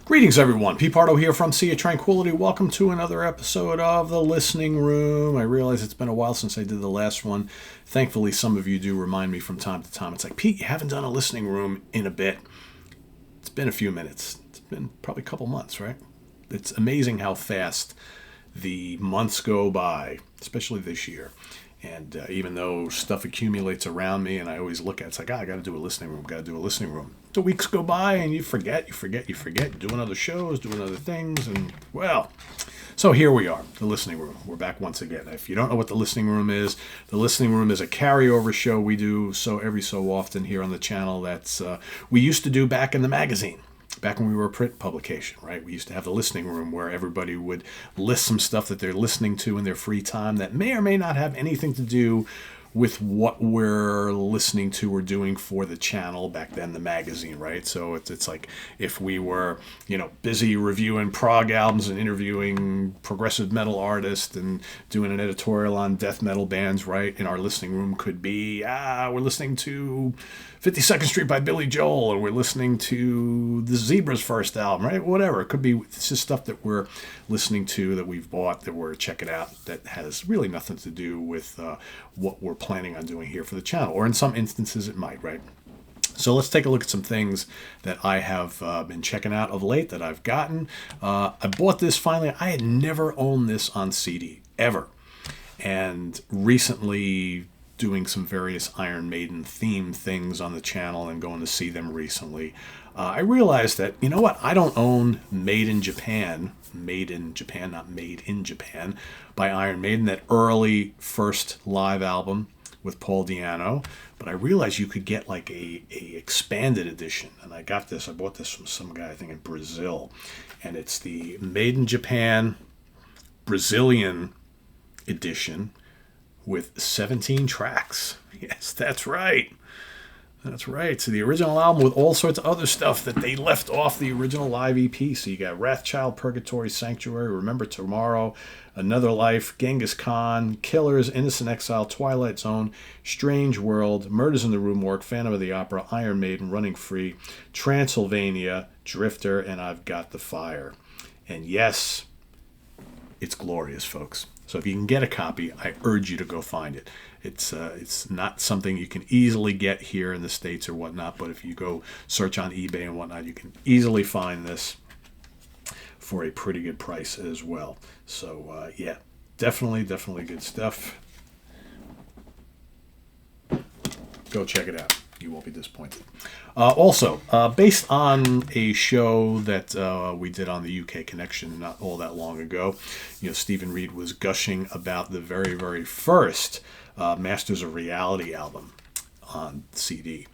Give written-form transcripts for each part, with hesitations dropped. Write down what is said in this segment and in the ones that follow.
Greetings, everyone. Pete Pardo here from Sea of Tranquility. Welcome to another episode of The Listening Room. I realize it's been a while since I did the last one. Thankfully, some of you do remind me from time to time. It's like, Pete, you haven't done a listening room in a bit. It's been a few minutes. It's been probably a couple months, right? It's amazing how fast the months go by, especially this year. And even though stuff accumulates around me and I always look at it, it's like, I got to do a listening room, The weeks go by and you forget, doing other shows, doing other things. And, well, so here we are, the listening room. We're back once again. If you don't know what the listening room is a carryover show we do every so often here on the channel that's we used to do back in the magazine. Back when we were a print publication, right? We used to have the listening room where everybody would list some stuff that they're listening to in their free time that may or may not have anything to do with what we're listening to or doing for the channel. Back then, the magazine, right? So it's like if we were, busy reviewing prog albums and interviewing progressive metal artists and doing an editorial on death metal bands, right? In our listening room could be, we're listening to 52nd Street by Billy Joel, and we're listening to the Zebra's first album, right? Whatever. It could be, it's just stuff that we're listening to, that we've bought, that we're checking out, that has really nothing to do with what we're planning on doing here for the channel. Or in some instances, it might, right? So let's take a look at some things that I have been checking out of late that I've gotten. I bought this finally. I had never owned this on CD, ever. And recently, doing some various Iron Maiden themed things on the channel and going to see them recently, I realized that, you know what, I don't own Made in Japan, not Made in Japan, by Iron Maiden, that early first live album with Paul Di'Anno, but I realized you could get like a expanded edition, and I bought this from some guy, I think in Brazil, and it's the Made in Japan Brazilian edition, with 17 tracks. Yes, that's right. That's right. So the original album with all sorts of other stuff that they left off the original live EP. So you got Wrathchild, Purgatory, Sanctuary, Remember Tomorrow, Another Life, Genghis Khan, Killers, Innocent Exile, Twilight Zone, Strange World, Murders in the Rue Morgue, Phantom of the Opera, Iron Maiden, Running Free, Transylvania, Drifter, and I've Got the Fire. And yes, it's glorious, folks. So if you can get a copy, I urge you to go find it. It's not something you can easily get here in the States or whatnot, but if you go search on eBay and whatnot, you can easily find this for a pretty good price as well. So yeah, definitely good stuff. Go check it out. You won't be disappointed. Also, based on a show that we did on the UK Connection not all that long ago, Stephen Reed was gushing about the very, very first Masters of Reality album on CD.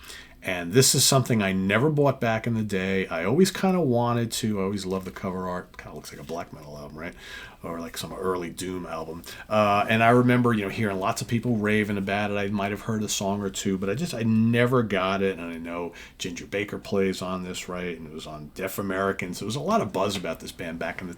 And this is something I never bought back in the day. I always kind of wanted to. I always loved the cover art. Kind of looks like a black metal album, right? Or like some early Doom album. And I remember, hearing lots of people raving about it. I might have heard a song or two, but I never got it. And I know Ginger Baker plays on this, right? And it was on Deaf Americans. There was a lot of buzz about this band back in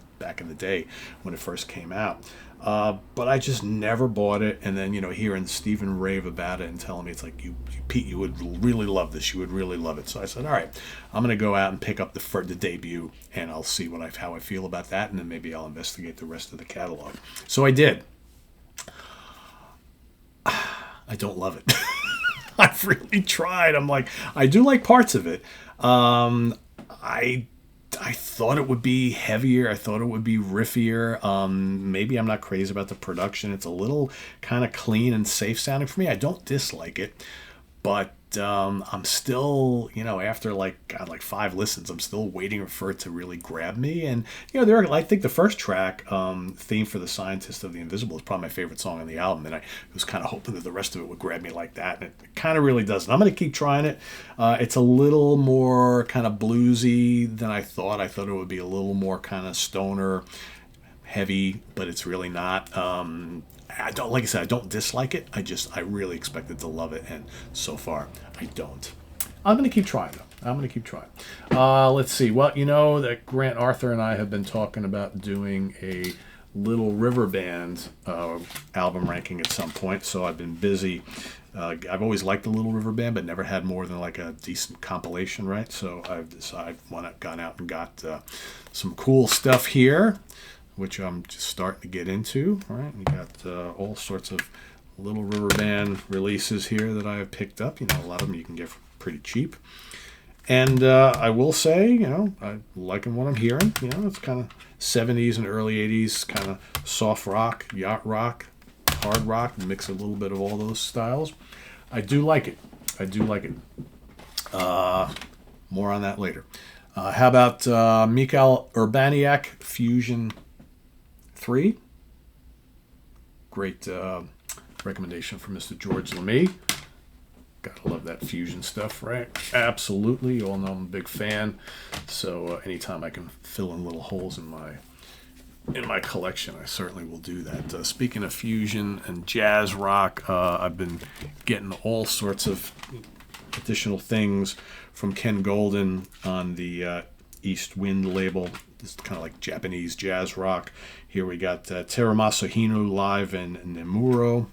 the day when it first came out. But I just never bought it. And then, hearing Stephen rave about it and telling me, it's like, Pete, you would really love this. You would really love it. So I said, all right, I'm going to go out and pick up the debut, and I'll see how I feel about that. And then maybe I'll investigate the rest of the catalog. So I did. I don't love it. I've really tried. I'm like, I do like parts of it. I thought it would be heavier. I thought it would be riffier. Maybe I'm not crazy about the production. It's a little kind of clean and safe sounding for me. I don't dislike it, but I'm still, after like 5 listens, I'm still waiting for it to really grab me. And I think the first track, Theme for the Scientist of the Invisible, is probably my favorite song on the album, and I was kind of hoping that the rest of it would grab me like that, and it kind of really doesn't. I'm going to keep trying it. It's a little more kind of bluesy than I thought. I thought it would be a little more kind of stoner heavy, but it's really not. I don't dislike it. I really expected to love it, and so far I don't. I'm going to keep trying, though. Let's see. Well, that Grant Arthur and I have been talking about doing a Little River Band album ranking at some point, so I've been busy I've always liked the Little River Band, but never had more than like a decent compilation, right? So I've decided gone out and got some cool stuff here, which I'm just starting to get into, right? We got all sorts of Little River Band releases here that I have picked up. You know, a lot of them you can get pretty cheap. And I will say, you know, I'm liking what I'm hearing. You know, it's kind of 70s and early 80s, kind of soft rock, yacht rock, hard rock, mix a little bit of all those styles. I do like it. More on that later. How about Mikhail Urbaniak Fusion 3? Great recommendation from Mr. George LeMay. Gotta love that fusion stuff, right? Absolutely. You all know I'm a big fan. So anytime I can fill in little holes in my collection, I certainly will do that. Speaking of fusion and jazz rock, I've been getting all sorts of additional things from Ken Golden on the East Wind label. This is kind of like Japanese jazz rock. Here we got Terumasu Hino live in Nemuro.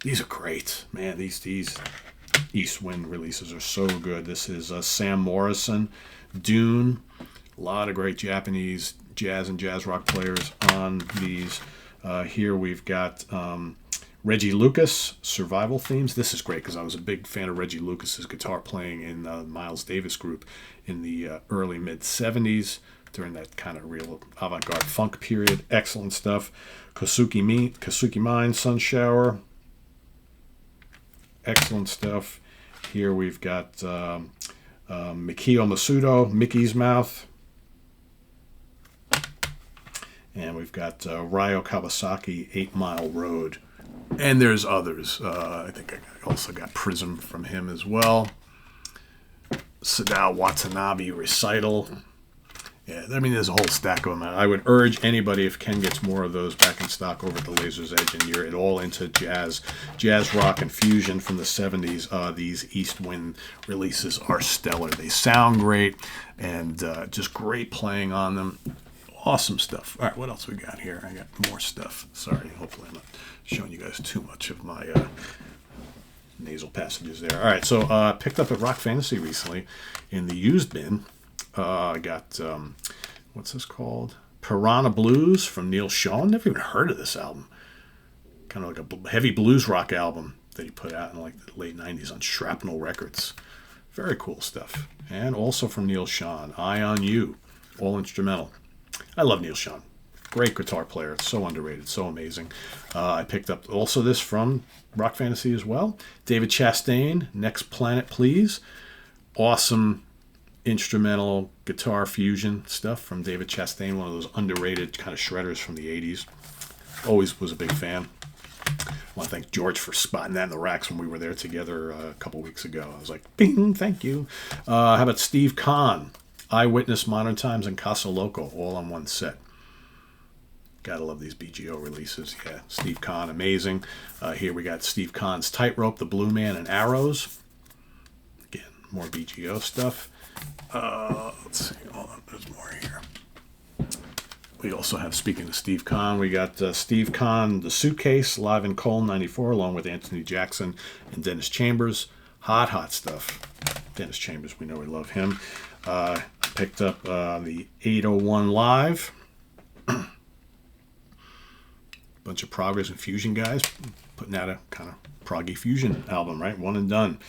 These are great, man. These East Wind releases are so good. This is Sam Morrison, Dune. A lot of great Japanese jazz and jazz rock players on these. Here we've got Reggie Lucas, Survival Themes. This is great because I was a big fan of Reggie Lucas's guitar playing in the Miles Davis group in the early mid-70s during that kind of real avant-garde funk period. Excellent stuff. Kosuki Mine, Sun Shower. Excellent stuff. Here we've got Mikio Masudo, Mickey's Mouth. And we've got Ryo Kawasaki, 8 Mile Road. And there's others. I think I also got Prism from him as well. Sadao Watanabe Recital. Yeah, I mean, there's a whole stack of them. I would urge anybody, if Ken gets more of those back in stock over at the Laser's Edge and you're at all into jazz rock and fusion from the 70s, these East Wind releases are stellar. They sound great and just great playing on them. Awesome stuff. All right, what else we got here? I got more stuff. Sorry, hopefully I'm not showing you guys too much of my nasal passages there. All right, so I picked up at Rock Fantasy recently in the used bin. I got, what's this called? Piranha Blues from Neil Shan. Never even heard of this album. Kind of like a heavy blues rock album that he put out in like the late 90s on Shrapnel Records. Very cool stuff. And also from Neil Shan, Eye on You, all instrumental. I love Neil Shan. Great guitar player. It's so underrated, so amazing. I picked up also this from Rock Fantasy as well. David Chastain, Next Planet Please. Awesome instrumental guitar fusion stuff from David Chastain, one of those underrated kind of shredders from the 80s. Always was a big fan. I want to thank George for spotting that in the racks when we were there together a couple weeks ago. I was like, bing, thank you. How about Steve Kahn, Eyewitness, Modern Times, and Casa Loco, all on one set. Gotta love these BGO releases. Yeah, Steve Kahn, amazing. Here we got Steve Kahn's Tightrope, The Blue Man, and Arrows. Again, more BGO stuff. Let's see. Hold on. There's more here. We also have, speaking of Steve Kahn, we got Steve Kahn, The Suitcase, live in Cologne, 94, along with Anthony Jackson and Dennis Chambers. Hot stuff. Dennis Chambers, we know we love him. Picked up the 801 Live. Bunch of progress and fusion guys putting out a kind of proggy fusion album, right? One and done.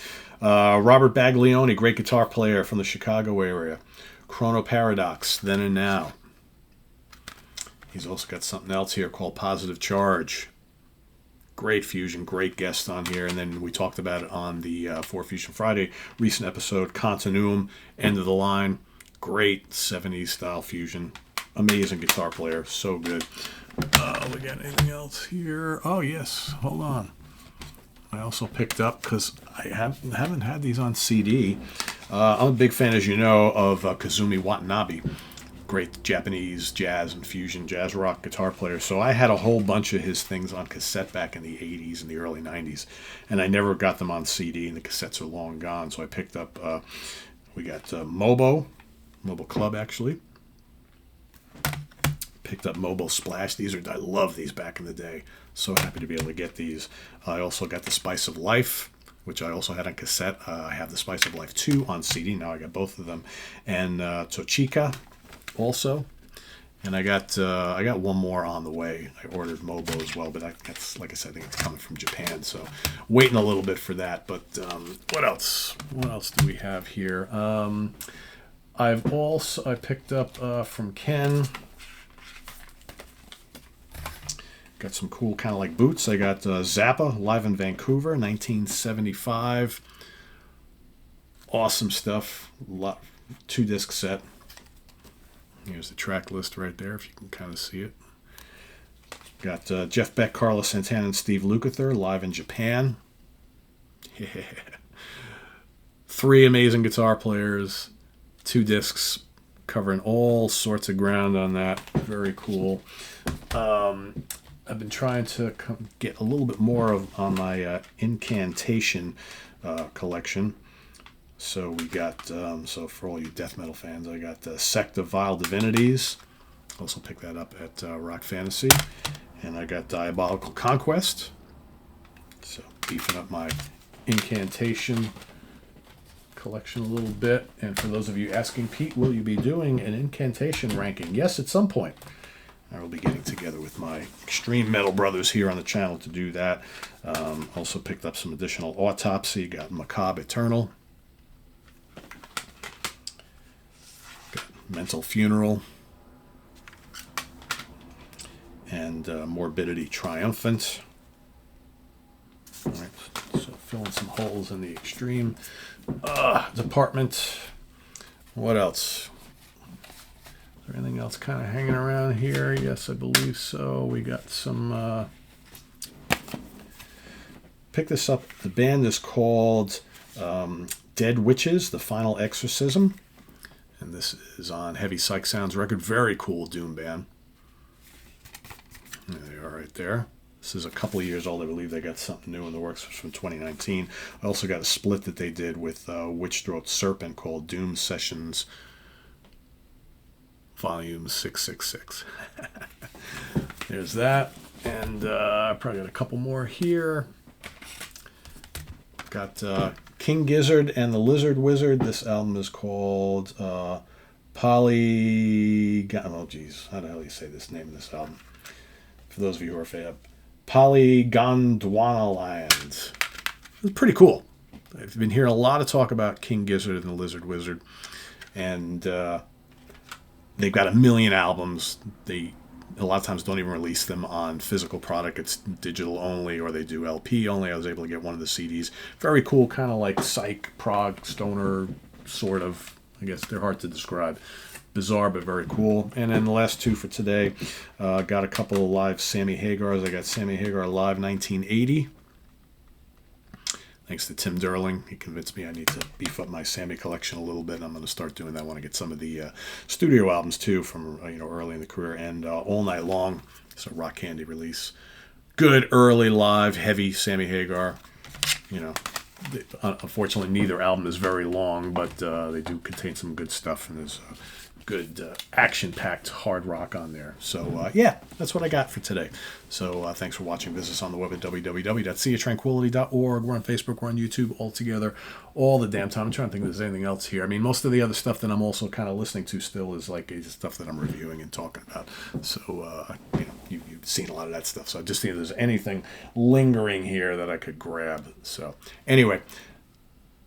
Robert Baglione, great guitar player from the Chicago area. Chrono Paradox, Then and Now. He's also got something else here called Positive Charge. Great fusion, great guest on here. And then we talked about it on the For Fusion Friday recent episode, Continuum, End of the Line. Great 70s style fusion. Amazing guitar player, so good. We got anything else here? Oh, yes, hold on. I also picked up, because I haven't had these on CD. I'm a big fan, as you know, of Kazumi Watanabe. Great Japanese jazz and fusion jazz rock guitar player. So I had a whole bunch of his things on cassette back in the 80s and the early 90s. And I never got them on CD, and the cassettes are long gone. So I picked up, we got Mobo Club, actually. Picked up Mobo Splash. I love these back in the day. So happy to be able to get these. I also got the Spice of Life, which I also had on cassette. I have the Spice of Life 2 on CD. Now I got both of them. And Tochika also. And I got one more on the way. I ordered Mobo as well, but that's, like I said, I think it's coming from Japan. So waiting a little bit for that. But what else? What else do we have here? I picked up from Ken. Got some cool kind of like boots. I got Zappa live in Vancouver, 1975. Awesome stuff. 2-disc set. Here's the track list right there, if you can kind of see it. Got Jeff Beck, Carlos Santana, and Steve Lukather live in Japan. Yeah. 3 amazing guitar players. 2 discs covering all sorts of ground on that. Very cool. I've been trying to get a little bit more on my Incantation collection. So we got, so for all you death metal fans, I got Sect of Vile Divinities. Also picked that up at Rock Fantasy. And I got Diabolical Conquest. So beefing up my Incantation collection a little bit. And for those of you asking, Pete, will you be doing an Incantation ranking? Yes, at some point. I will be getting together with my extreme metal brothers here on the channel to do that. Also picked up some additional Autopsy. Got Macabre Eternal. Got Mental Funeral. And Morbidity Triumphant. All right, so filling some holes in the extreme department. What else? Is there anything else kind of hanging around here? Yes, I believe so. We got some... pick this up. The band is called Dead Witches, The Final Exorcism. And this is on Heavy Psych Sounds record. Very cool doom band. There they are right there. This is a couple of years old. I believe they got something new in the works from 2019. I also got a split that they did with Witch Throat Serpent called Doom Sessions Volume 666. There's that. And I probably got a couple more here. Got King Gizzard and the Lizard Wizard. This album is called Polygon... Oh, geez. How the hell do you say this name of this album? For those of you who are fab. Polygondwana Land. It's pretty cool. I've been hearing a lot of talk about King Gizzard and the Lizard Wizard. And they've got a million albums. They a lot of times don't even release them on physical product. It's digital only, or they do LP only. I was able to get one of the CDs. Very cool, kind of like psych, prog, stoner, sort of. I guess they're hard to describe. Bizarre, but very cool. And then the last 2 for today, got a couple of live Sammy Hagars. I got Sammy Hagar Live 1980. Thanks to Tim Derling. He convinced me I need to beef up my Sammy collection a little bit, and I'm going to start doing that. I want to get some of the studio albums, too, from early in the career. And All Night Long, it's a Rock Candy release. Good, early, live, heavy Sammy Hagar. Unfortunately, neither album is very long, but they do contain some good stuff, and there's good action-packed hard rock on there. So, yeah, that's what I got for today. So, thanks for watching. Visit us on the web at www.seatranquility.org. We're on Facebook. We're on YouTube all together all the damn time. I'm trying to think if there's anything else here. I mean, most of the other stuff that I'm also kind of listening to still is like stuff that I'm reviewing and talking about. So, you've seen a lot of that stuff. So, I just think if there's anything lingering here that I could grab. So, anyway,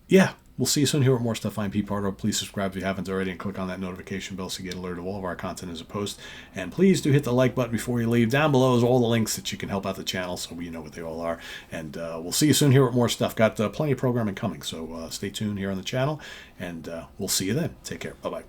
yeah. We'll see you soon here with more stuff. I'm Pete Pardo. Please subscribe if you haven't already and click on that notification bell so you get alerted of all of our content as a post. And please do hit the like button before you leave. Down below is all the links that you can help out the channel so we know what they all are. And we'll see you soon here with more stuff. Got plenty of programming coming, so stay tuned here on the channel. And we'll see you then. Take care. Bye-bye.